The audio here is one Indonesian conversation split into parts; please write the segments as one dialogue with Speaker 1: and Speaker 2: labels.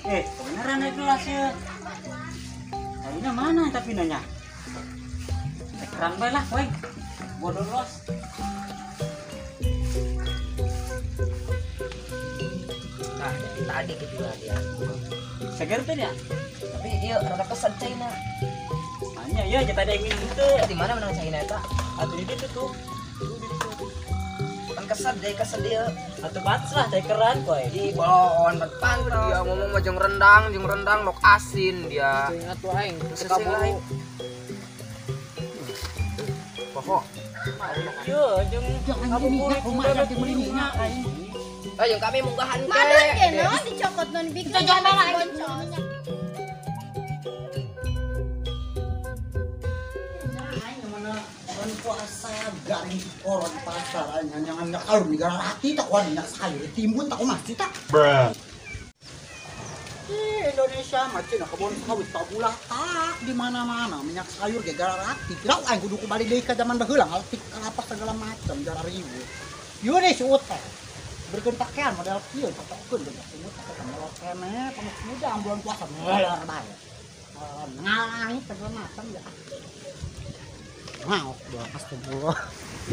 Speaker 1: Kebenaran itu lah sih. Tadinya mana tapi nanya. Terang bae lah, woi. Bodoh los.
Speaker 2: Nah, tadi gitu lah dia.
Speaker 1: Seger tuh dia.
Speaker 2: Tapi dia rada kesel China.
Speaker 1: Hanya ya kita ada yang minum itu.
Speaker 2: Di mana menang China eta?
Speaker 1: Atau di situ tuh.
Speaker 2: Kan kesel dia.
Speaker 1: Atau bats lah, cai keran woi.
Speaker 2: Di bawaan depan dia ngomong mah jeung rendang lok asin dia.
Speaker 3: Ingat tuh aing,
Speaker 2: Sekabulu. Pokok.
Speaker 1: Yo, jeung ngabuburit rumah ada di melinya aing.
Speaker 2: Yang kami munggahan
Speaker 4: Madon kena dicokot non bikin jangan boncos.
Speaker 5: Puasa garing koron pasar jangan kalau negara hati tak kuat minyak sayur timbun tak masih tak Indonesia macam kebun sawit tak bulah tak di mana-mana minyak sayur gara hati tidak aing kudu kembali deui ka zaman baheula ngaltik kelapa segala macam gara ribu ieu deh si uteh berkeun pakaian model kieu totokeun geus semut ka model kene penuh muda bulan puasa ngelar bae ngalangit segala macam ya. Wow, astagfirullah.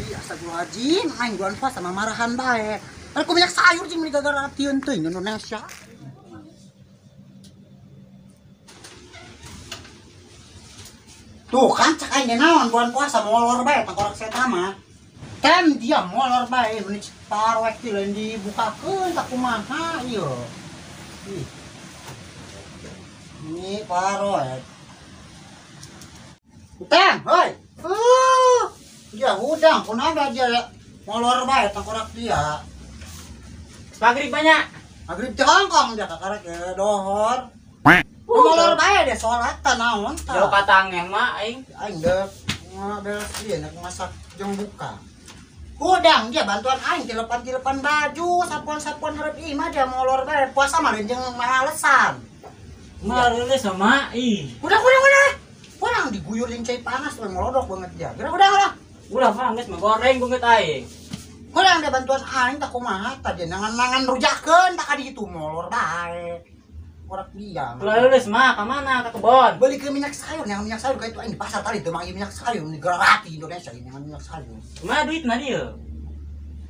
Speaker 5: Iya, astagfirullahaladzim. Aing bulan puasa sama marahan bae. Aku minyak sayur jeung di gara-gara tieun teuing Indonesia. Tuh kan cak aing naon bulan puasa molor bae tangkorok seta mah. Kan dia molor bae meuni parwek teh lain dibukakeun tak kumaha ieu. Ih. Ini parwek. Utang, hoi. Dia udang, kunaga dia molor bae tangkorak dia.
Speaker 1: Maghrib banyak.
Speaker 5: Maghrib jongkong dia kakarek ke dohor. Molor bae dia salat naon ta.
Speaker 1: Jauh patangnya mah aing.
Speaker 5: Aing deuh beres dia nak masak jeung buka. Udang dia bantuan aing tilepan baju, sapuan hareup ieu mah dia molor bae puasa mah jeung malesan.
Speaker 1: Mareuleus sama ih.
Speaker 5: Udah. Orang diguyur yang cai panas tuh melodok banget dia. Udah.
Speaker 1: Ulah mah geus mah goreng banget aing.
Speaker 5: Kurang ada bantuan aing tak kumaha tadi nangan rujakeun tak ka ditu molor bae. Orang dia.
Speaker 1: Lulus mah ka mana? Ka kebon.
Speaker 5: Beli ke minyak sayur kayak itu aing di pasar tadi teu manggil minyak sayur negara rati Indonesia ini minyak sayur.
Speaker 1: Kumaha duitna dieu?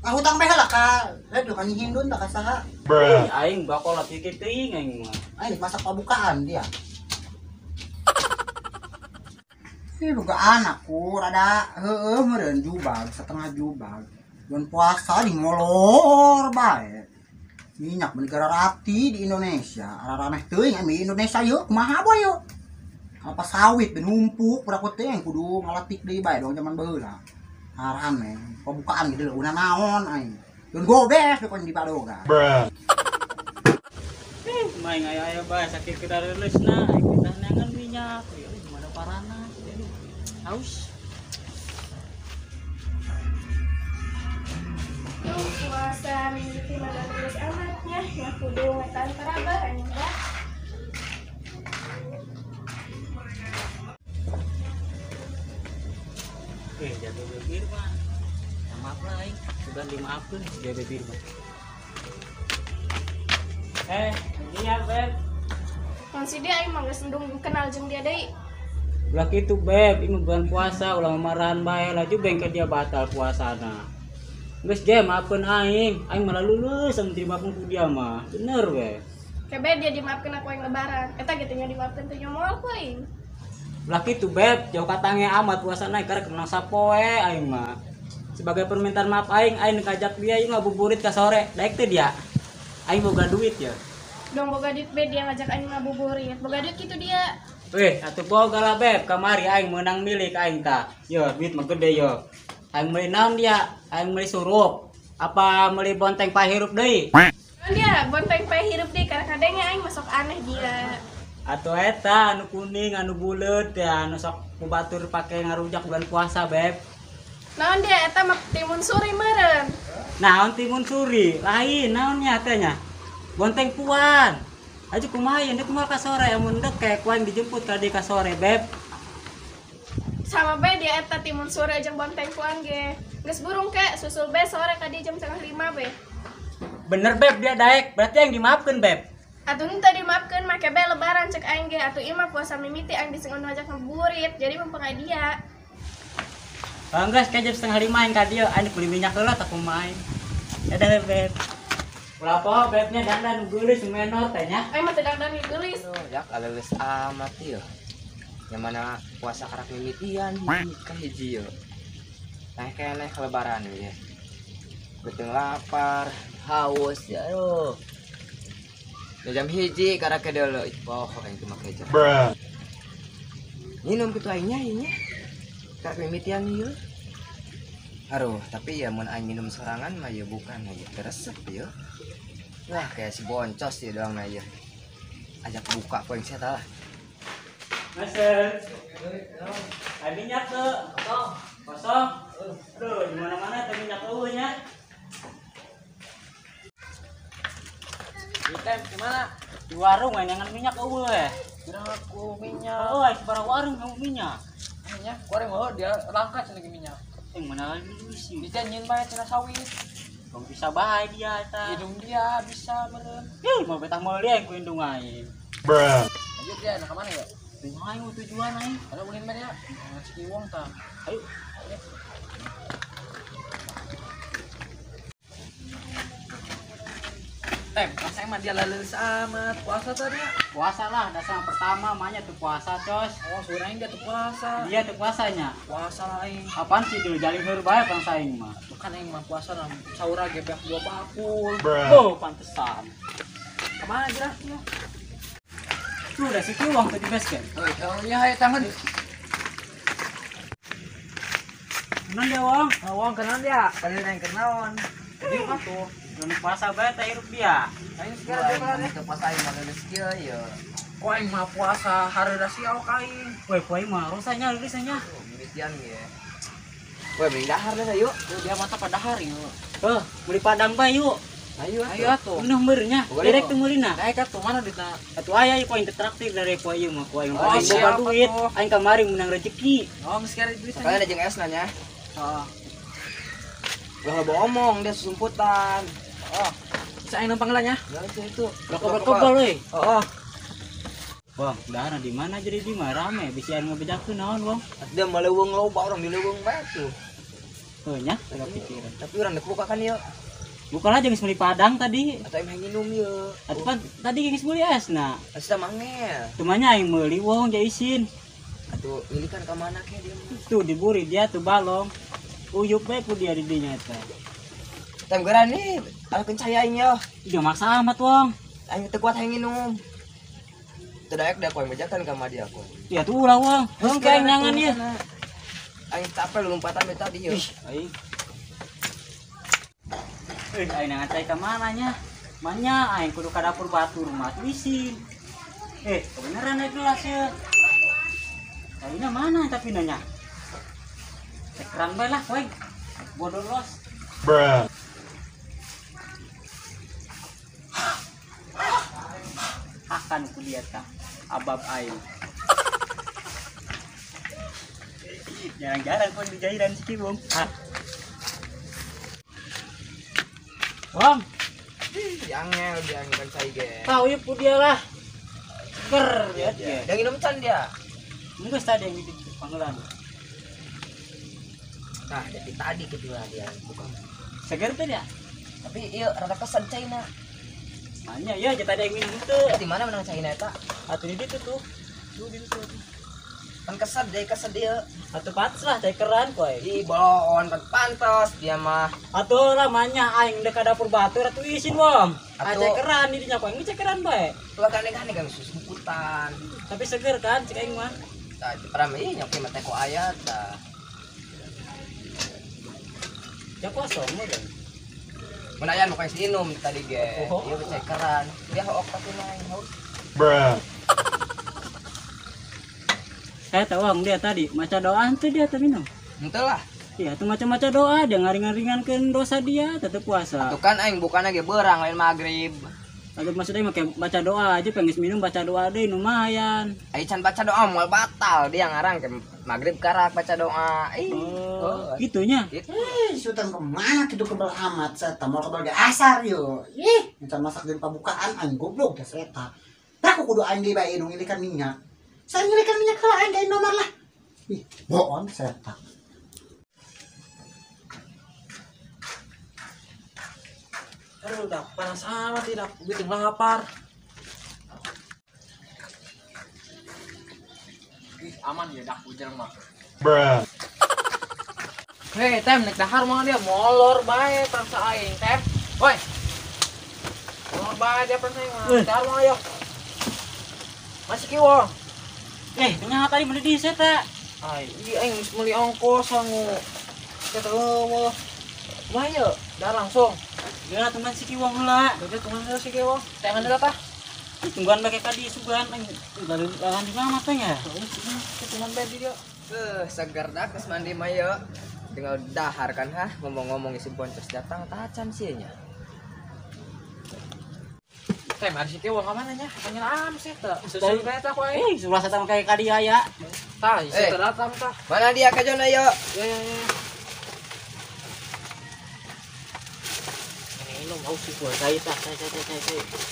Speaker 5: Hutang bae lah ka redu ka nyihindun tak ka saha.
Speaker 1: Aing bakal pikir teuing aing mah.
Speaker 5: Aing masak pembukaan dia. Ini juga anakku rada meureun jubag setengah jubag. Bulan puasa di molor bae. Minyak negara rati di Indonesia. Arah-arah teuing di Indonesia yeuh kumaha boy yeuh. Apa sawit numpuk pura teh yang kudu ngalatik deui bae dong zaman baheula. Rame pembukaan gitu udah naon aing. Don gobes depan di padoga.
Speaker 1: Main aya bae sakit kita reulesna aing kita nangan minyak. Gimana parana? Haus.
Speaker 4: Puasa minggu malam terus amatnya ya kudu ngetan parabahan ya.
Speaker 1: Jaga bibir mah. Maaf lah aing, sudah dimaafkeun jaga bibir mah. Ini ya, Beb.
Speaker 4: Kan si dia emang geus endung kenal jeung dia deui.
Speaker 1: Ulah kitu Beb, ini bulan puasa ulah marahan bae lah juga bengke dia batal puasana. Geus ge maafkeun aing malah lulus sama dimaafkeun ku dia mah. Bener we.
Speaker 4: Kebe dia dimaafkeun aku yang lebaran. Eta gitu nya dimaafkeun teh nyomol ku aing.
Speaker 1: Ulah kitu Beb, jauh katange amat puasana karek menang sapoe aing mah. Sebagai permintaan maaf aing ngajak dia ieu ngabuburit ka sore. Daek teh dia. Aing boga duit ya.
Speaker 4: Dong boga duit be dia ngajak aing ngabuburit. Boga duit kitu dia.
Speaker 1: Weh, atuh boga lah Beb, kamari aing meunang milik aing tah. Yo, duit mah gede yo. Aing meuli naon dia? Aing meuli surup. Apa meuli bonteng pahirup deui?
Speaker 4: Naon dia? Bonteng pahirup deui kadang-kadang aing masuk aneh dia.
Speaker 1: Atuh eta anu kuning, anu buleut ya, anu sok kubatur pake ngarujak bulan puasa, Beb.
Speaker 4: Naon dia eta mah timun suri meureun.
Speaker 1: Naon timun suri? Lain naonnya teh nya? Bonteng puan. Aja kumaha ya, kumaha ka sore amun dek kayak kuan dijemput ka di ka sore, Beb.
Speaker 4: Sama be dia eta timun suri jeung bonteng puan ge. Geus burung ke susul be sore ka di jam 4:30 be.
Speaker 1: Bener Beb dia daek, berarti yang dimaafkeun Beb.
Speaker 4: Atuh nu tadi maafkeun make bae lebaran cek aing ge atuh ieu mah puasa mimiti aing disengkeun ngajak ngabuburit jadi mempengai dia.
Speaker 1: Guys, kayak jam setengah 5 yang ka dieu, aing beli minyak heula tak main. Dadah beb. Berapa bebnya dandan geulis menor teh nya.
Speaker 4: Aing mah teu dan geulis.
Speaker 2: Aduh, jak aleus amat ieu. Yang mana puasa karak mimitian ka hiji ieu. Nah keneh lebaran ieu. Beuteung lapar, haus ya aduh. Jam hiji karak ke deuleu poho aing teu make jam. Minum kitu aingnya ieu. Karak mimitian ieu. Aduh, tapi ya mun aing minum sorangan mah ya bukan aja teresep ya. Wah, kayak si boncos ya doang aja. Ajak buka poin saya lah.
Speaker 1: Masuk. Ada minyak tuh, kosong. Aduh, di mana-mana ada minyak eueuhnya. Ikan gimana? Di warung mainan minyak eueuh.
Speaker 3: Kira aku minyak.
Speaker 1: Oh, sebarang warung kamu minyak.
Speaker 3: Minyak, goreng oh dia langka cenah ge minyak.
Speaker 1: Yang mana dulu sih?
Speaker 3: Dijanjin bae cenah sawit.
Speaker 1: Kamu bisa bahagia dia eta.
Speaker 3: Hidung dia bisa meureun.
Speaker 1: Mau betah mau liang ku indung aing.
Speaker 3: Lanjut dia nak mana ya?
Speaker 1: Indung aing mau tujuan aing.
Speaker 3: Ada ulin mana ya? Ngasih uang tah.
Speaker 1: Ayo.
Speaker 3: Masa emang dia lulus amat puasa tadi ya?
Speaker 1: Puasa lah, dasar pertama mahnya tuh puasa, cos.
Speaker 3: Oh, surain dia tuh puasa.
Speaker 1: Dia tuh puasanya.
Speaker 3: Puasa lain.
Speaker 1: Apaan sih dulu jalin bae bang saing mah.
Speaker 3: Bukan yang mah puasa nam sahur ge beak 2 bakul.
Speaker 1: Oh, pantesan.
Speaker 3: Kemana gerak ya?
Speaker 1: Tuh udah situ uang tadi basket.
Speaker 3: Oh, iya hayu tangan.
Speaker 1: Mana dia uang?
Speaker 3: Uang kenaon dia? Kali yang kenaon.
Speaker 1: Dia mah tuh belum puasa bae teh hirup dia.
Speaker 3: Aing sekarang dia kan
Speaker 2: Itu pas aing mah lulus kieu ya.
Speaker 3: kok aing mah puasa hareuda siau ka aing.
Speaker 1: Woi, kuai mah rusanya lilisanya.
Speaker 2: Mimitian ge. Weh, beli dahar deh yuk.
Speaker 3: Tuh dia mata pada hari yuk.
Speaker 1: Tuh, beli padang bae yuk.
Speaker 2: Ayo
Speaker 3: Ayo atuh.
Speaker 1: Udah meurnya.
Speaker 2: Boleh,
Speaker 1: Direk
Speaker 2: kok.
Speaker 1: tuh meurina.
Speaker 3: Daek atuh mana duitna?
Speaker 1: Atuh aya ieu poin traktir dari kuai ieu mah kuai
Speaker 3: Oh,
Speaker 1: mah
Speaker 3: siap
Speaker 1: boga duit.
Speaker 3: atuh.
Speaker 1: Aing kamari menang rezeki.
Speaker 3: Oh, geus kare duit
Speaker 2: Kalian ada jeung es nanya.
Speaker 3: Oh.
Speaker 2: Gak bawa omong dia susumputan.
Speaker 3: Oh. Bisa aing numpang lah nya.
Speaker 2: Ya itu.
Speaker 1: Udah kebal-kebal euy.
Speaker 2: Oh,
Speaker 1: Bang, dahana di mana jadi di mah rame bisa ngebedakeun naon, Bang?
Speaker 2: dia meleuweung loba orang di leuweung bae tuh.
Speaker 1: Heuh nya, teu pikiran.
Speaker 2: Tapi orang dek buka kan yuk.
Speaker 1: Bukan aja geus meuli padang tadi.
Speaker 2: Atau emang minum yuk.
Speaker 1: Atuh kan tadi geus meuli esna.
Speaker 2: Asda mangel.
Speaker 1: Tumanya aing meuli wong ja isin.
Speaker 2: Atuh milikan ka mana ke dia mah.
Speaker 1: Tuh diburi dia tuh balong. Uyuk bae ku dia di dinya teh.
Speaker 2: Tenggeran nih, alkeun cai aing yo.
Speaker 1: Dia maksa amat, Wong.
Speaker 2: Aing teu kuat aing nginum. Teu daek da koe mejakan ka mah dia koe.
Speaker 1: Ya tuh ulah, Wong. Heung kae nyangan ieu.
Speaker 2: Aing capek lompatan dari tadi yo.
Speaker 1: Ih, aing. Aing nangan cai ka mana nya? Manya aing kudu ka dapur batur mah tuh isin. Kebeneran naik gelas ya. Kayaknya mana tapi nanya. Cekeran bae lah, koeng. Bodoh los. Akan kulihat kah abab aing. Jarang-jarang kau di jairan sih, Bang. Bang,
Speaker 2: Diangel dia ngikan cai ge.
Speaker 1: tahu ya pu dia lah. Seger lihat ya.
Speaker 2: Dia nginum can dia.
Speaker 1: Mungkin tadi yang di panggilan.
Speaker 2: Nah, dari tadi gitu lah dia bukan.
Speaker 1: Seger tuh dia.
Speaker 2: Tapi iya rada kesan China.
Speaker 1: Hanya ya jadi tadi yang minum itu.
Speaker 2: Di mana menang China eta?
Speaker 1: Atau di situ tuh. Tuh di situ.
Speaker 2: Kan kesan dia.
Speaker 1: Atau pantas lah cekeran koy.
Speaker 2: Ih, bolon kan pantas dia mah.
Speaker 1: Atau lamanya aing dekat dapur batur atuh isin wong.
Speaker 2: Atuh.
Speaker 1: Cekeran di dinya koy ngecekeran bae.
Speaker 2: Tuh kan kan susumputan.
Speaker 1: Tapi seger kan cek aing mah.
Speaker 2: Tah, pernah ih nyoki mah teko ayat tah.
Speaker 1: Ya kosong mah kan.
Speaker 2: Menayan mau kasih minum tadi ge.
Speaker 1: Oh.
Speaker 2: Dia cekeran. Dia hook tapi main hook.
Speaker 1: Saya tahu Wong dia tadi maca doa tuh dia tuh minum.
Speaker 2: Henteu lah.
Speaker 1: Iya tuh macam-macam doa dia ngaring-ngaringankeun dosa dia tetep puasa.
Speaker 2: Tuh kan aing bukannya ge beurang lain maghrib.
Speaker 1: Atau maksudnya make baca doa aja pengen minum baca doa deh lumayan.
Speaker 2: Aing can baca doa moal batal dia ngarang ke maghrib karak baca doa. Ih.
Speaker 1: Oh, Oh, gitunya.
Speaker 2: Gitu.
Speaker 5: Sultan kemana gitu kebal amat seta mau kebal ge asar yo. Encan masak di pembukaan aing goblok ya seta. Tak aku kudu aing di bae nu ngilikan minyak. Saya ngilikan minyak kalau aing gawe nomor lah. Ih, bohong seta.
Speaker 3: Aduh, udah panas amat tidak bikin lapar.
Speaker 2: Ih, aman ya dak hujan mah.
Speaker 3: Hei, Tem, naik dahar mah dia molor bae perangsa aing, Tem. Woi. Molor bae dia perangsa aing mah. Dahar mah ayo. Masih kieu.
Speaker 1: Ternyata tadi mana di seta.
Speaker 3: Ai, aing geus meuli ongkos sangu. Kita eueuh. Kumaha ye? Dah langsung.
Speaker 1: Ya teman si kiwang heula.
Speaker 3: Udah teman saya sih kieu. Tangan dulu tah.
Speaker 1: Tungguan pakai kadi sugan lawan di mana tanya.
Speaker 3: Ketungan bae di dia.
Speaker 2: Segar dah geus mandi mah ye. Tinggal dahar kan ha, ngomong-ngomong isi boncos datang tacan sih nya.
Speaker 3: Tem, ada si kieu ka mana nya? Panyelam sih teh. Susul bae tah ku aing.
Speaker 1: Sebelah seta kayak kadi aya.
Speaker 3: Tah, si datang tah.
Speaker 2: Mana dia ka jona yo?
Speaker 3: Ya.
Speaker 1: Minum aus sih gua. Saya.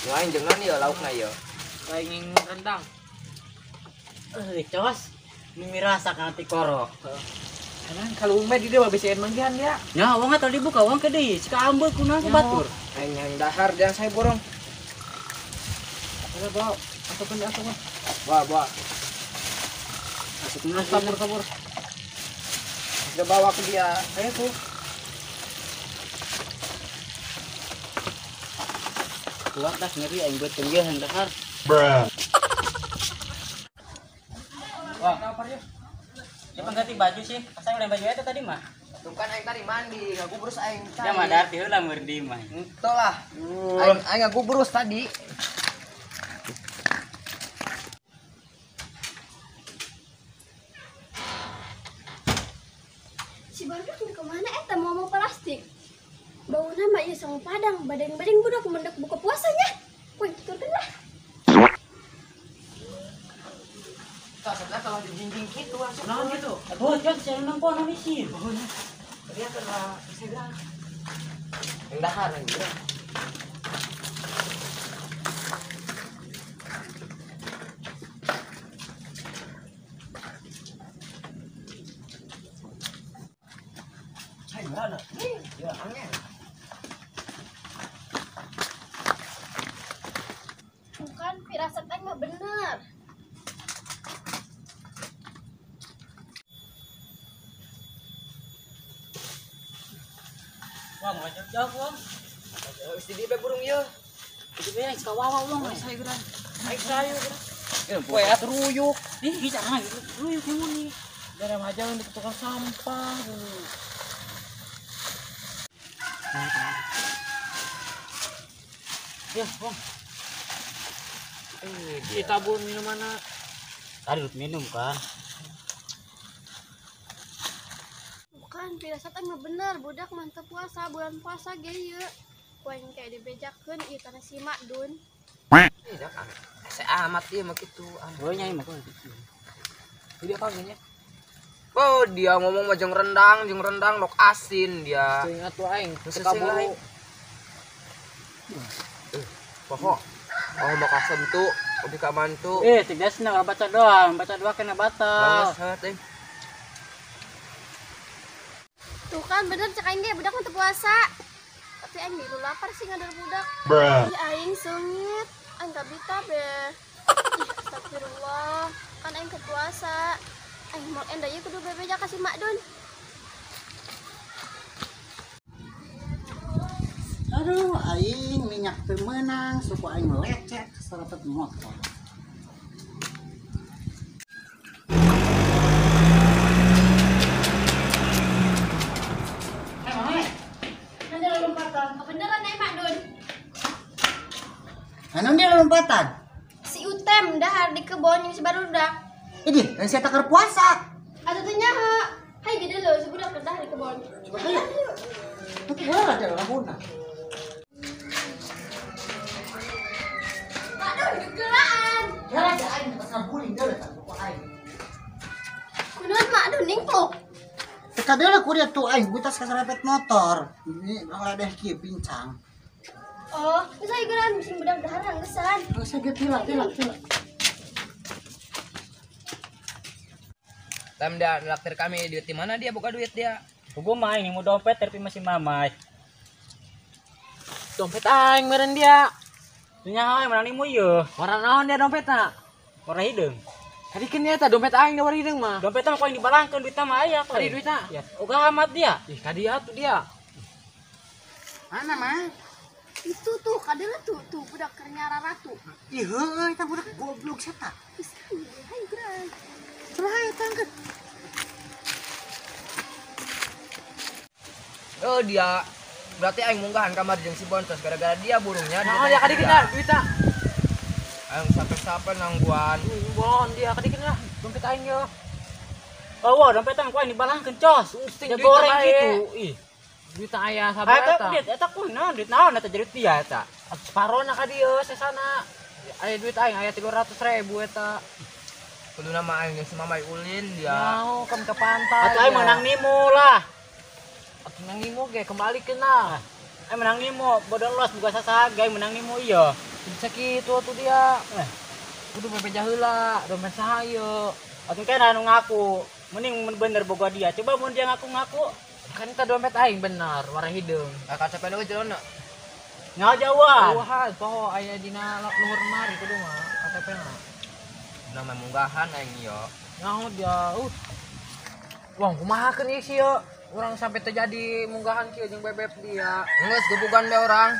Speaker 2: Yo aing jeung naon yo laukna yo.
Speaker 3: Aing rendang.
Speaker 1: Cos. Mimi rasa nanti koro.
Speaker 3: Kan kalau umet di dia babiseun manggihan dia.
Speaker 1: Ya, wong atuh dibuka wong ke deui. Cika ambeuk kuna ku batur.
Speaker 2: Aing yang dahar jangan saya borong.
Speaker 3: Ada bawa. Asupan.
Speaker 2: Bawa.
Speaker 1: Masuk na
Speaker 3: Kabur.
Speaker 2: Udah bawa ke dia.
Speaker 3: Ayo tuh.
Speaker 1: keluar dah ngeri aing buat tenggeh dahar. Wah, siapa ganti baju sih? Pasang udah baju itu tadi mah.
Speaker 2: Tuh kan aing tadi mandi, ngagubrus aing.
Speaker 1: Ya mah darti heula meurdi mah.
Speaker 2: Ento lah. Aing ngagubrus tadi.
Speaker 4: Si Badak ini kemana eta mau plastik? Bau nama ieu sama padang, badeng-badeng budak mendek buka puasanya. Woi, turun lah.
Speaker 2: Sebenarnya kalau dijinjing gitu langsung.
Speaker 3: Nah gitu.
Speaker 1: Oh, kan saya nang po nang isin.
Speaker 2: Dia kena segan. Yang dahar lagi. Hai mana? Ya angin.
Speaker 4: Bukan firasat aing mah bener.
Speaker 1: Wah, ngajak jauh, Wong.
Speaker 2: Mesti di burung ya.
Speaker 1: Itu be aing kawawa Wong.
Speaker 3: Saya geran. Aing sayu geran.
Speaker 2: Poe atruyuk.
Speaker 1: Ih, bisa kan lu yuk muni.
Speaker 3: Dari aja yang di tukang sampah dulu.
Speaker 1: Ya, Wong.
Speaker 3: Kita tabur minuman.
Speaker 1: Tadi lu minum kan.
Speaker 4: Bukan firasat aing mah bener, budak mantep puasa, bulan puasa ge ieu. Poin kayak dibejakeun ieu kana si Makdun.
Speaker 2: Tidak kan. Saya amat dia mah gitu.
Speaker 1: Oh, nyai mah kan.
Speaker 3: Dia kagaknya.
Speaker 2: Oh, dia ngomong mah jeung rendang lok asin dia.
Speaker 3: Ingat tuh aing,
Speaker 2: Terus
Speaker 3: kabur.
Speaker 2: lain. Pokok. Oh, bakal sentu, ubi ka mantu.
Speaker 1: Tegasna baca doa kena batal.
Speaker 2: Banget,
Speaker 4: Tuh kan bener cek aing ge budak mantep puasa. Tapi aing dulu lapar sih ngadar budak. Ih aing seungit, aing kabita be. Ih astagfirullah, kan aing ke puasa. Aing mau enda ieu kudu bebeja kasih Makdun.
Speaker 5: Aduh, aing minyak teu meunang, suku aing lecet serepet motor.
Speaker 4: Ada lompatan. Kebeneran nih Makdun.
Speaker 5: Anu dia lompatan.
Speaker 4: Si Utem dahar di kebon yang si barudak.
Speaker 5: Ini, dan saya takar puasa.
Speaker 4: Atuh teh nyaha. Hai gede lo, si budak dahar di kebon.
Speaker 5: Coba ayo. Tapi boleh ada lamuna.
Speaker 4: Makdun gegelaan.
Speaker 5: Ya aja aing pas ngabuling dia udah tak aing.
Speaker 4: Kunaon Makdun ningkluk.
Speaker 5: kadang aku dia tuh aing butas keserempet motor. Ini ngeledeh kieu pincang.
Speaker 4: Oh, saya geran mesin bedak dahar hanggesan.
Speaker 5: Saya ge tilak.
Speaker 2: Tam dia naktir kami duit di mana dia buka duit dia.
Speaker 1: Gua mah ini mau dompet tapi masih mamai.
Speaker 3: Dompet aing meureun dia.
Speaker 1: Nya menang nimu ieu.
Speaker 3: Warna naon dia dompetna?
Speaker 1: Warna hidung.
Speaker 3: Kadikeun nya eta dompet aing da warna hideung mah.
Speaker 1: Dompetnya mah yang dibalangkeun duitna mah aya.
Speaker 3: Tadi duitna.
Speaker 1: Ya, uga amat dia.
Speaker 3: Ih, kadieu tuh dia.
Speaker 5: Mana mah?
Speaker 4: Itu tuh kadang tuh budak kernyara ratu.
Speaker 5: Ih heueuy eta budak goblok seta.
Speaker 4: Bisa ayo geran.
Speaker 5: Terakhir tangket.
Speaker 2: Oh dia berarti aing munggahan kamar jeung si Bontos gara-gara dia burungnya.
Speaker 3: Nah, ya kadikeun nya duitna.
Speaker 2: Aing sampai nangguan.
Speaker 3: Bon dia kadikeun lah dompet aing yo.
Speaker 1: Oh, wah, dompetnya mah yang dibalangkeun cos.
Speaker 3: Usting
Speaker 1: Ya
Speaker 3: duitna
Speaker 1: goreng
Speaker 3: bae.
Speaker 1: gitu. Ih.
Speaker 3: Duitna aya sabar
Speaker 1: Eta
Speaker 3: eta.
Speaker 1: duit kunaon? Duit naon eta jadi dia eta?
Speaker 3: Separona ka dieu sesana. Aya duit aing aya 300.000 eta.
Speaker 2: Kudu nama aing jeung si Mamai Ulin dia.
Speaker 3: Mau kam ke pantai.
Speaker 1: Atuh aing menang nimu lah.
Speaker 3: Atuh nang nimo ge kembalikeun lah.
Speaker 1: Aing menang nimu, bodoh los buka sasaga aing menang nimu ieu.
Speaker 3: Bisa kitu atuh dia. Kudu bebeja heula, dompet saha ieu.
Speaker 1: Atuh kan anu ngaku. Mending bener boga dia. Coba mun dia ngaku-ngaku.
Speaker 3: Kan eta dompet aing bener, warna hideung.
Speaker 2: KTP nu jelona.
Speaker 1: Ngajauan.
Speaker 3: Wah, poho aya dina luhur mari kudu mah KTP-na.
Speaker 2: Nama munggahan aing yo.
Speaker 3: Nyaho dia. Wah, kumahakeun ieu sih yo. Urang sampai terjadi munggahan kieu jeung bebek dia.
Speaker 2: Geus gebugan be orang.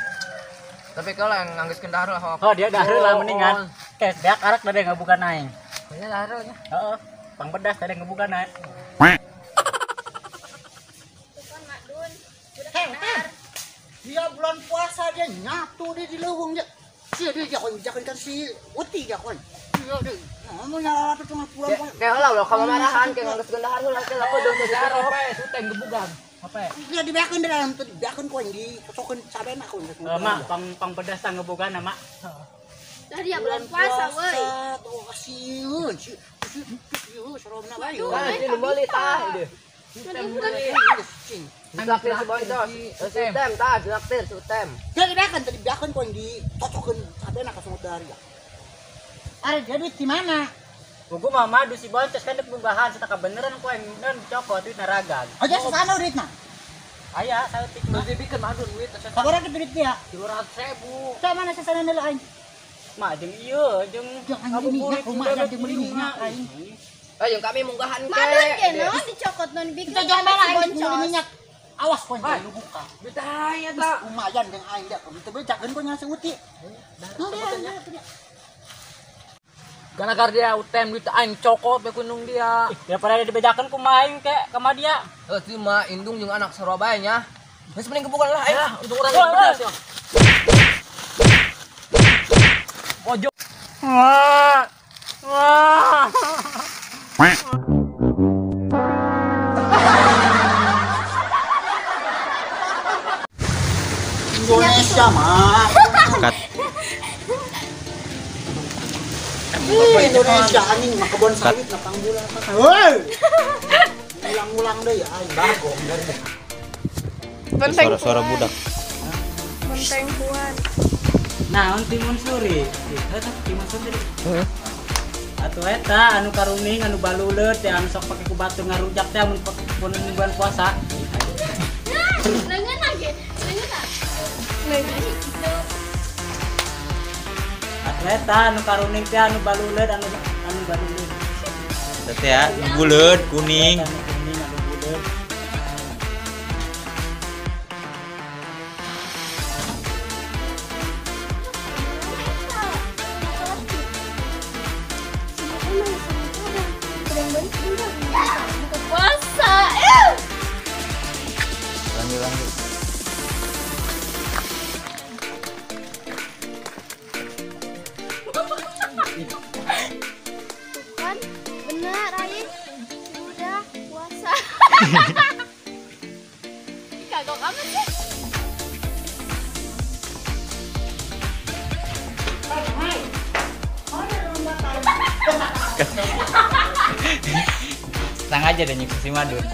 Speaker 2: Tapi kalau yang nganggeuskeun dahar lah hok.
Speaker 1: Oh, dia dahar lah mendingan. Kayak beak arak tadi ngabukan aing.
Speaker 3: Banyak dahar nya.
Speaker 1: Heeh. Pang pedas tadi ngabukan aing.
Speaker 4: Tukang Madun. Budak benar.
Speaker 5: Dia bulan puasa dia nyatu dia di leuweung dia. Sia dia jakan kan si Uti jakon. Iya deh. Ngomong nyala tuh tengah pulang puasa.
Speaker 2: Kayak heula ka mamarahan kayak nganggeuskeun dahar heula teh laku deung
Speaker 3: Dahar apa suteng gebugan. Apa?
Speaker 5: Dia dibeakeun di dalam tuh dibeakeun ku di kocokeun sabena ku.
Speaker 1: Mak, pang pedas tang ngabukan mak.
Speaker 4: Dah dia bulan puasa weuy.
Speaker 5: Tuh kasieun si sarona bae.
Speaker 2: Kan ini meuli tah ieu. Dilaktir si Bontos. Sutem tah, dilaktir sutem.
Speaker 5: Dia dibeakeun ku di cocokeun sabena ka sungut dari. Are dia duit di mana?
Speaker 1: Gua mah madu si Bonces kan dek munggahan kita kebeneran ku yang dan cokot duit naragan.
Speaker 5: Aja sesana duitna.
Speaker 1: Aya saeutik mah.
Speaker 3: Terus dibikin madun duit teh
Speaker 5: Sabaraha ke duit dia?
Speaker 3: 300.000.
Speaker 5: Sa mana sesana deuleu aing?
Speaker 1: Mak jeung ieu jeung
Speaker 5: Jeung
Speaker 1: ngabuburit
Speaker 5: anjing minyak, jeung beli minyak aing.
Speaker 2: Ayo kami munggahan ke.
Speaker 4: Madun ge naon dicokot non bikin.
Speaker 5: Kita jangan bela aing beli minyak. Awas poin lu buka.
Speaker 3: Duit aya tah.
Speaker 5: Lumayan jeung aing da. Teu bejakeun ku nya si Uti.
Speaker 3: Gara-gara dia utem duit aing cokot be kunung dia.
Speaker 1: Daripada dibejakeun ku maing ke ka dia.
Speaker 2: Teu mah indung jeung anak Surabaya nya. Geus mending kebukan lah aing.
Speaker 3: Untuk urang pedas ya. Pojok.
Speaker 1: Wah. Wah.
Speaker 5: Indonesia mah. Indonesia anjing mah kebon sawit na pangbulan apa. Heuy. Ulang-ulang deui aing bagong dari.
Speaker 4: Suara-suara budak. Benteng kuat.
Speaker 1: Nah, timun suri. Eta timun suri. Atuh eta anu karuning anu baluleut teh anu sok pake ku batu ngarujak teh mun bulan puasa.
Speaker 4: Leungeun lagi. Leungeun tah. Leungeun gitu.
Speaker 1: Atuh eta anu karuning teh anu baluleut anu baluleut.
Speaker 6: Teh ya, buleud kuning.
Speaker 1: Anu kuning anu buleut.
Speaker 4: Buka puasa.
Speaker 6: Lanjut.
Speaker 4: Kan benar aing. Udah puasa. Kagok amat sih.
Speaker 6: Tang aja deh nyiksa si Madun.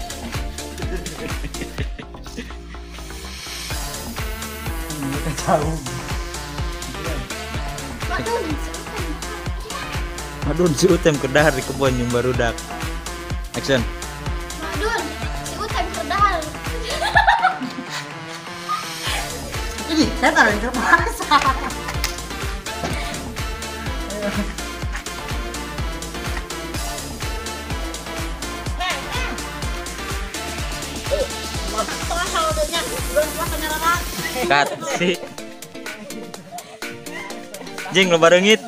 Speaker 5: jauh.
Speaker 6: Aduh, si Utem kedahar di kebun yang barudak. Action.
Speaker 4: Madun, si Utem kedahar.
Speaker 5: Ini saya taruh di kerpasa.
Speaker 6: Cut si. Jing lo barengit.